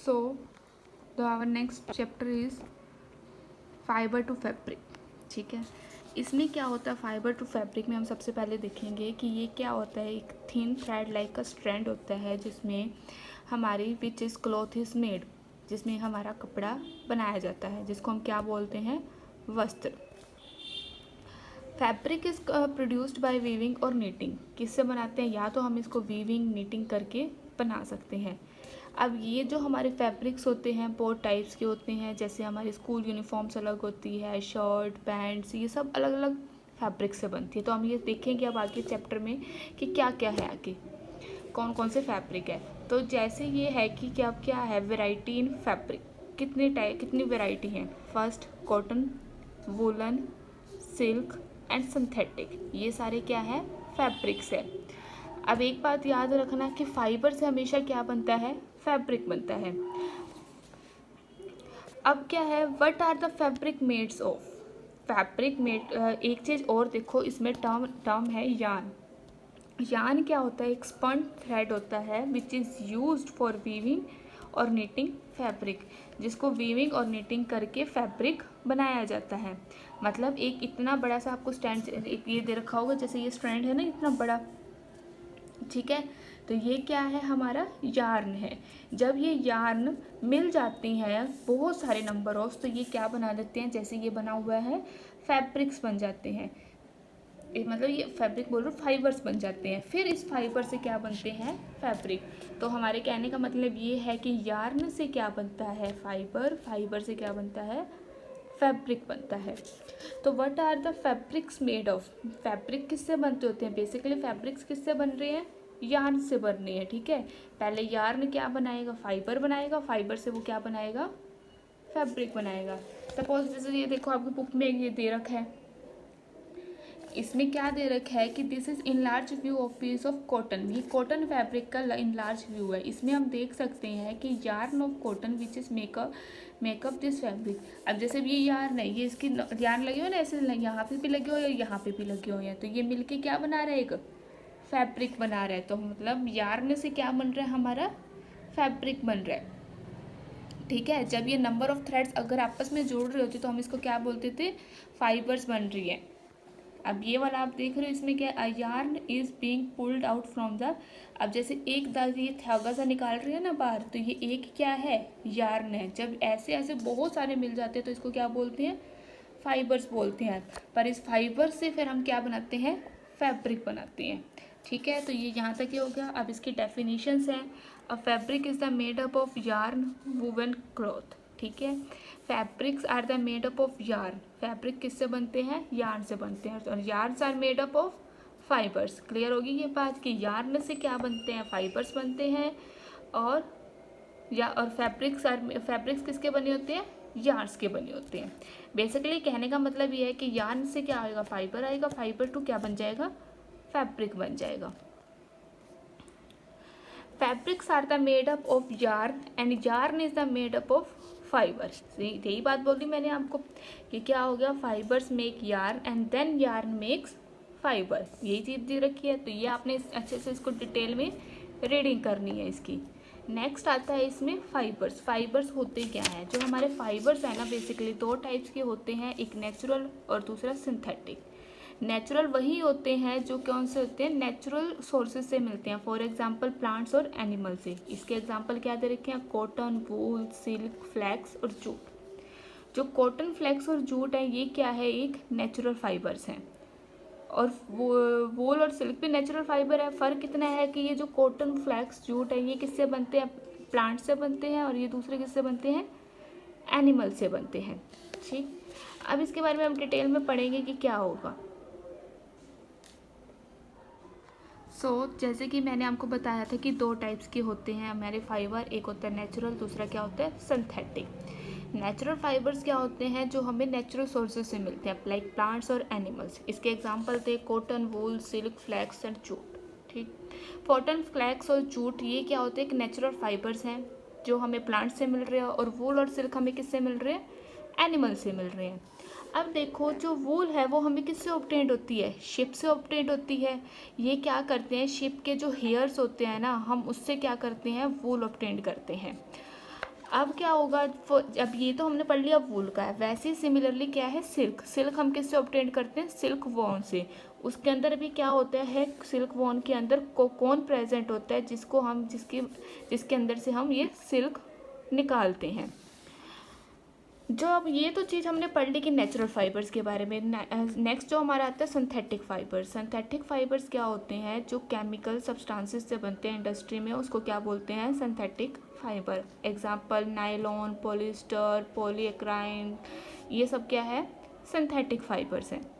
So our next chapter is fibre to fabric. ठीक है, इसमें क्या होता है फाइबर टू फैब्रिक में हम सबसे पहले देखेंगे कि ये क्या होता है. एक थिन थ्रेड लाइक का स्ट्रैंड होता है जिसमें हमारी which is cloth is made, जिसमें हमारा कपड़ा बनाया जाता है, जिसको हम क्या बोलते हैं, वस्त्र. Fabric is produced by weaving और नीटिंग. किससे बनाते हैं, या तो हम इसको वीविंग नीटिंग करके बना सकते हैं. अब ये जो हमारे फैब्रिक्स होते हैं बहुत टाइप्स के होते हैं, जैसे हमारी स्कूल यूनिफॉर्म्स अलग होती है, शर्ट पैंट्स, ये सब अलग अलग फैब्रिक से बनती है. तो हम ये देखेंगे अब आगे चैप्टर में कि क्या क्या है, आगे कौन कौन से फैब्रिक है. तो जैसे ये है कि क्या है वेराइटी इन फैब्रिक, कितनी वेराइटी हैं. First cotton, woollen, silk and synthetic, ये सारे क्या है, फैब्रिक्स है. अब एक बात याद रखना कि फाइबर से हमेशा क्या बनता है, फैब्रिक बनता है. अब क्या है, what are the fabric made of. Fabric made, एक चीज़ और देखो, इसमें टर्म है यार्न. यार्न क्या होता है, एक स्पन थ्रेड होता है which is used for weaving और नीटिंग फैब्रिक, जिसको वीविंग और नीटिंग करके फैब्रिक बनाया जाता है. मतलब एक इतना बड़ा सा आपको स्टैंड, एक ये दे रखा होगा, जैसे ये स्ट्रैंड है ना इतना बड़ा, ठीक है. तो ये क्या है, हमारा यार्न है. जब ये यार्न मिल जाती हैं बहुत सारे नंबर ऑफ, तो ये क्या बना देते हैं, जैसे ये बना हुआ है फैब्रिक्स बन जाते हैं. मतलब ये फैब्रिक बोल रहे हो, फाइबर्स बन जाते हैं. फिर इस फाइबर से क्या बनते हैं, फैब्रिक. तो हमारे कहने का मतलब ये है कि यार्न से क्या बनता है, फाइबर, फाइबर से क्या बनता है, फैब्रिक बनता है. तो what are the fabrics made of. Fabric किससे बनते होते हैं, बेसिकली फैब्रिक्स किससे बन रहे हैं, यार्न से बन रही है. ठीक है, पहले यार्न क्या बनाएगा, फाइबर बनाएगा, फाइबर से वो क्या बनाएगा, फैब्रिक बनाएगा. सपोज जैसे ये देखो आपकी बुक में ये दे रखा है, इसमें क्या दे रखा है कि this is enlarge view of peace of cotton. ये कॉटन फैब्रिक का इनलार्ज व्यू है. इसमें हम देख सकते हैं कि yarn of cotton which is makeup this fabric. अब जैसे ये यार्न है, ये इसकी यार्न लगे हो ना, ऐसे यहाँ पे भी लगे हो या यहाँ पे भी लगे हो, तो ये मिलके क्या बना रहा है, एक फैब्रिक बना रहा है. तो मतलब यार्न से क्या बन रहा है, हमारा फैब्रिक बन रहा है. ठीक है, जब ये नंबर ऑफ थ्रेड्स अगर आपस में जोड़ रहे होते तो हम इसको क्या बोलते थे, फाइबर्स बन रही है. अब ये वाला आप देख रहे हो, इसमें क्या, yarn is being pulled out from the. अब जैसे एक ये धागा सा निकाल रही है ना बाहर, तो ये एक क्या है, यार्न है. जब ऐसे ऐसे बहुत सारे मिल जाते हैं तो इसको क्या बोलते हैं, फाइबर्स बोलते हैं. पर इस फाइबर से फिर हम क्या बनाते हैं, फैब्रिक बनाते हैं. ठीक है, तो ये यहाँ तक ही हो गया. अब इसकी डेफिनेशंस हैं. A fabric is the made up of yarn woven cloth. ठीक है, fabrics are the made up of yarn. Fabric किससे बनते हैं, यार्न से बनते हैं. और yarns are made up of fibres. Clear होगी ये बात कि यार्न से क्या बनते हैं, फाइबर्स बनते हैं. और फैब्रिक्स किसके बने होते हैं, यार्न्स के बने होते हैं. बेसिकली कहने का मतलब ये है कि यार्न से क्या आएगा, फाइबर आएगा, फाइबर टू क्या बन जाएगा, फैब्रिक बन जाएगा. Fabrics are the made up of yarn and yarn is the made up of fibre. यही बात बोल दी मैंने आपको कि क्या हो गया, fibres make yarn and then yarn makes fibre. यही चीज़ दी रखी है. तो ये आपने अच्छे से इसको डिटेल में रीडिंग करनी है इसकी. नेक्स्ट आता है इसमें फाइबर्स. फाइबर्स होते क्या हैं, जो हमारे फाइबर्स हैं ना बेसिकली दो टाइप्स के होते हैं, एक नेचुरल और दूसरा सिंथेटिक. नेचुरल वही होते हैं जो कौन से होते हैं, नेचुरल सोर्सेज से मिलते हैं. फॉर एग्जांपल प्लांट्स और एनिमल से. इसके एग्जांपल क्या दे रखे हैं, कॉटन, वूल, सिल्क, फ्लैक्स और जूट. जो कॉटन, फ्लैक्स और जूट है ये क्या है, एक नेचुरल फाइबर्स हैं. और वूल और सिल्क भी नेचुरल फाइबर है. फ़र्क इतना है कि ये जो कॉटन, फ्लैक्स, जूट है ये किससे बनते हैं, प्लांट से बनते हैं, और ये दूसरे किससे बनते हैं, एनिमल से बनते हैं. ठीक, अब इसके बारे में हम डिटेल में पढ़ेंगे कि क्या होगा. जैसे कि मैंने आपको बताया था कि दो टाइप्स के होते हैं हमारे फाइबर, एक होता है नेचुरल, दूसरा क्या होता है, सिंथेटिक. नेचुरल फाइबर्स क्या होते हैं, जो हमें नेचुरल सोर्सेज से मिलते हैं, लाइक प्लांट्स और एनिमल्स. इसके एग्जांपल थे cotton, wool, silk, flax and jute. ठीक, कॉटन, फ्लैक्स और जूट ये क्या होते हैं, नेचुरल फाइबर्स हैं जो हमें प्लांट से मिल रहे हैं. और वूल और सिल्क हमें किससे मिल रहे हैं, एनिमल से मिल रहे हैं. अब देखो जो वूल है वो हमें किससे ऑब्टेन्ड होती है, शिप से ऑब्टेन्ड होती है. ये क्या करते हैं, शिप के जो हेयर्स होते हैं ना, हम उससे क्या करते हैं, वूल ऑब्टेन्ड करते हैं. अब क्या होगा, अब ये तो हमने पढ़ लिया वूल का है, वैसे ही सिमिलरली क्या है, सिल्क। सिल्क हम किससे ऑब्टेन करते हैं, सिल्क वॉर्म से। उसके अंदर भी क्या होता है, सिल्क वॉर्म के अंदर कौन प्रेजेंट होता है, जिसको हम जिसके अंदर से हम ये सिल्क निकालते हैं। जो अब ये तो चीज़ हमने पढ़ ली कि नेचुरल फाइबर्स के बारे में। नेक्स्ट जो हमारा आता है सिंथेटिक फाइबर्स। सिंथेटिक फाइबर्स क्या होते हैं, जो केमिकल सब्सटेंसेस से बनते हैं इंडस्ट्री में, उसको क्या बोलते हैं, synthetic fibre. Example nylon, polyester, polyacrylic, ये सब क्या है, सिंथेटिक फाइबर्स हैं।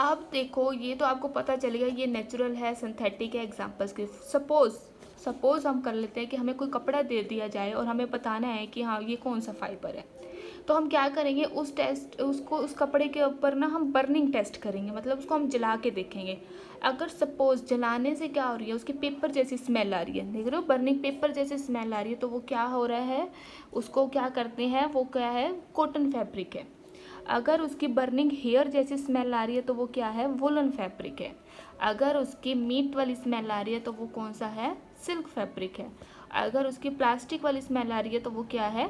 अब देखो, ये तो आपको पता चलेगा ये नेचुरल है, सिंथेटिक है, एग्जांपल्स के। सपोज़ हम कर लेते हैं कि हमें कोई कपड़ा दे दिया जाए और हमें बताना है कि हाँ ये कौन सा फाइबर है। तो हम क्या करेंगे, उस कपड़े के ऊपर ना हम बर्निंग टेस्ट करेंगे, मतलब उसको हम जला के देखेंगे। अगर सपोज़ जलाने से क्या हो रही है, उसकी पेपर जैसी स्मेल आ रही है, देख रहे हो, बर्निंग पेपर जैसी स्मेल आ रही है, तो वो क्या हो रहा है, उसको क्या करते हैं, वो क्या है, कॉटन फैब्रिक है। अगर उसकी बर्निंग हेयर जैसी स्मेल आ रही है तो वो क्या है, वुलन फैब्रिक है। अगर उसकी मीट वाली स्मेल आ रही है तो वो कौन सा है, सिल्क फैब्रिक है। अगर उसकी प्लास्टिक वाली स्मेल आ रही है तो वो क्या है,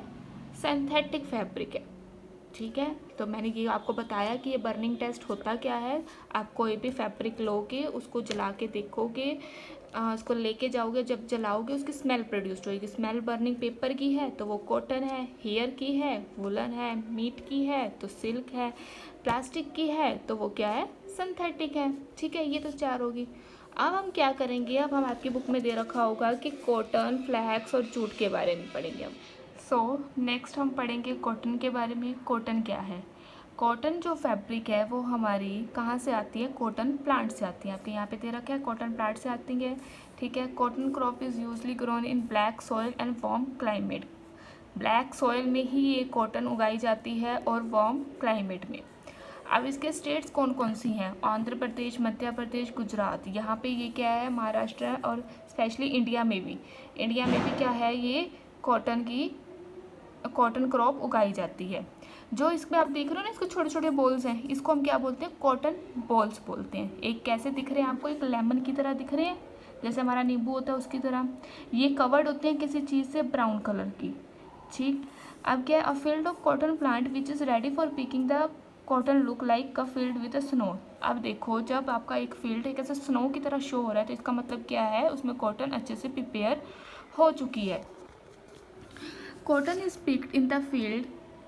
सिंथेटिक फैब्रिक है। ठीक है, तो मैंने ये आपको बताया कि ये बर्निंग टेस्ट होता क्या है। आप कोई भी फैब्रिक लोगे, उसको जला के देखोगे, उसको लेके जाओगे, जब जलाओगे उसकी स्मेल प्रोड्यूस होगी। स्मेल बर्निंग पेपर की है तो वो कॉटन है, हेयर की है वुलन है, मीट की है तो सिल्क है, प्लास्टिक की है तो वो क्या है, सिंथेटिक है। ठीक है, ये तो चार होगी। अब हम क्या करेंगे, अब हम आपकी बुक में दे रखा होगा कि कॉटन, फ्लैक्स और जूट के बारे में पढ़ेंगे अब। नेक्स्ट हम पढ़ेंगे कॉटन के बारे में। कॉटन क्या है, कॉटन जो फैब्रिक है वो हमारी कहाँ से आती है, कॉटन प्लांट से आती है। आपके यहाँ पे दे रखा है कॉटन प्लांट से आती है। ठीक है, cotton crop is usually grown in black soil and warm climate. Black soil में ही ये कॉटन उगाई जाती है और वार्म क्लाइमेट में। अब इसके स्टेट्स कौन कौन सी हैं, आंध्र प्रदेश, मध्य प्रदेश, गुजरात। यहाँ पे ये क्या है, महाराष्ट्र और स्पेशली इंडिया में भी क्या है, ये कॉटन क्रॉप उगाई जाती है। जो इसमें आप देख रहे हो ना, इसको छोटे छोटे बॉल्स हैं, इसको हम क्या बोलते हैं, कॉटन बॉल्स बोलते हैं। एक कैसे दिख रहे हैं आपको, एक लेमन की तरह दिख रहे हैं, जैसे हमारा नींबू होता है उसकी तरह। ये कवर्ड होते हैं किसी चीज़ से, ब्राउन कलर की। ठीक, अब क्या है, a field of cotton plant which is ready for picking the cotton look like a field with a snow. अब देखो, जब आपका एक फील्ड है कैसे स्नो की तरह शो हो रहा है, तो इसका मतलब क्या है, उसमें कॉटन अच्छे से प्रिपेयर हो चुकी है। Cotton is picked in the field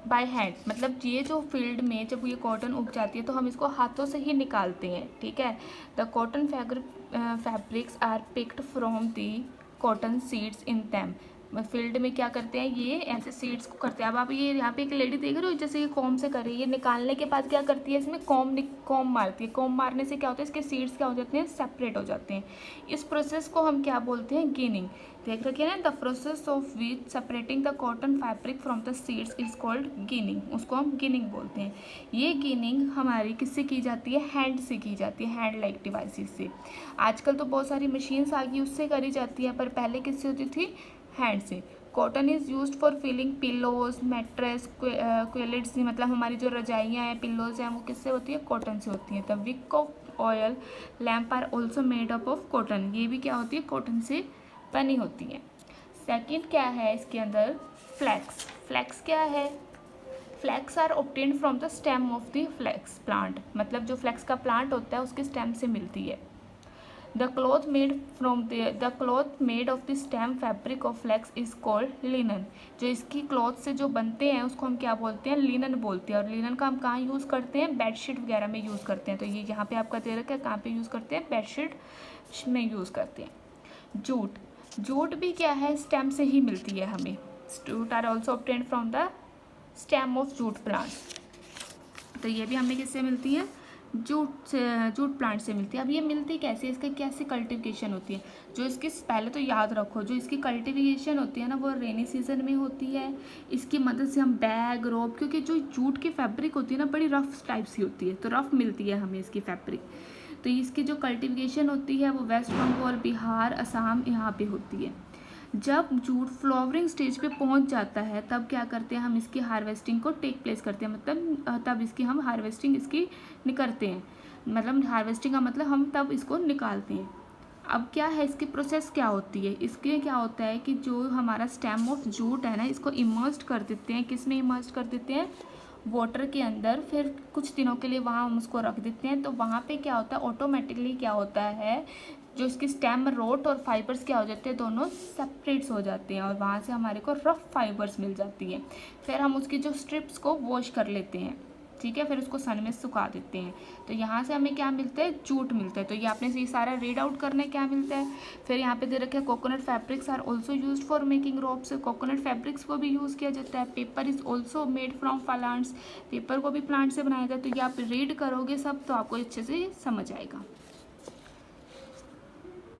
by hand, मतलब ये जो फील्ड में जब ये कॉटन उग जाती है तो हम इसको हाथों से ही निकालते हैं। ठीक है, the cotton fabrics are picked from the cotton seeds in them. Field में क्या करते हैं, ये ऐसे सीड्स को करते हैं। अब आप ये यहाँ पे एक लेडी देख रहे हो, जैसे ये कॉम से कर रही है, ये निकालने के बाद क्या करती है, इसमें कॉम मारती है। कॉम मारने से क्या होता है, इसके सीड्स क्या हो जाते हैं, सेपरेट हो जाते हैं। इस प्रोसेस को हम क्या बोलते हैं, गिनिंग। देख रखिए ना, the process of which separating the cotton fabric from the seeds is called ginning. उसको हम गिनिंग बोलते हैं। ये गिनिंग हमारी किससे की जाती है, हैंड से की जाती है, हैंड लाइक डिवाइसेस से। आजकल तो बहुत सारी मशीन्स आ गई, उससे करी जाती है, पर पहले किससे होती थी, हैंड से। Cotton is use for filling pillows, mattress, quilts, मतलब हमारी जो रजाइयाँ हैं, पिल्लोज हैं, वो किससे होती है, कॉटन से होती है। The wick of oil lamp are also made up of cotton, ये भी क्या होती है, कॉटन से बनी होती है। सेकंड क्या है इसके अंदर, फ्लैक्स। फ्लैक्स क्या है, flax are obtained from the stem of the flax plant, मतलब जो फ्लैक्स का प्लांट होता है उसके स्टेम से मिलती है। The cloth made of the stem fabric of flax is called linen। जो इसकी क्लॉथ से जो बनते हैं उसको हम क्या बोलते हैं, लिनन बोलते हैं। और लिनन का हम कहाँ यूज़ करते हैं, बेडशीट वगैरह में यूज़ करते हैं। तो ये यहाँ पे आपका दे रखा है, कहाँ पे यूज़ करते हैं, बेडशीट में यूज़ करते हैं। जूट भी क्या है, स्टेम से ही मिलती है हमें। Jute are also obtained from the stem of jute plant. तो ये भी हमें किससे मिलती है, जूट प्लांट से मिलती है। अब ये मिलती कैसे, इसका कैसे कल्टिवेशन होती है, जो इसकी, पहले तो याद रखो, जो इसकी कल्टिवेशन होती है ना, वो रेनी सीजन में होती है। इसकी मदद से हम बैग, रोप, क्योंकि जो जूट की फैब्रिक होती है ना, बड़ी रफ टाइप सी होती है, तो रफ मिलती है हमें इसकी फैब्रिक। तो इसकी जो कल्टिवेशन होती है वो वेस्ट बंगाल, बिहार, असम, यहाँ पे होती है। जब जूट फ्लावरिंग स्टेज पे पहुंच जाता है तब क्या करते हैं, हम इसकी हार्वेस्टिंग को टेक प्लेस करते हैं, मतलब तब इसकी हम हार्वेस्टिंग इसकी करते हैं। मतलब हार्वेस्टिंग का मतलब हम तब इसको निकालते हैं। अब क्या है इसकी प्रोसेस क्या होती है, इसके क्या होता है कि जो हमारा स्टेम ऑफ जूट है ना, इसको इमर्स्ड कर देते हैं, किस में इमर्स्ड कर देते हैं, वाटर के अंदर। फिर कुछ दिनों के लिए वहाँ हम उसको रख देते हैं। तो वहाँ पे क्या होता है, ऑटोमेटिकली क्या होता है, जो इसकी स्टेम रोट और फाइबर्स क्या हो जाते हैं, दोनों सेपरेट्स हो जाते हैं और वहाँ से हमारे को रफ फाइबर्स मिल जाती हैं। फिर हम उसकी जो स्ट्रिप्स को वॉश कर लेते हैं, ठीक है, फिर उसको सन में सुखा देते हैं। तो यहाँ से हमें क्या मिलता है, जूट मिलता है। तो ये आपने ये सारा रीड आउट करना है क्या मिलता है। फिर यहाँ पे दे रखा है coconut fabrics are also use for making ropes, coconut fabrics को भी यूज़ किया जाता है। Paper is also made from plants, paper को भी प्लांट से बनाया जाता है। तो ये आप रीड करोगे सब तो आपको अच्छे से समझ आएगा।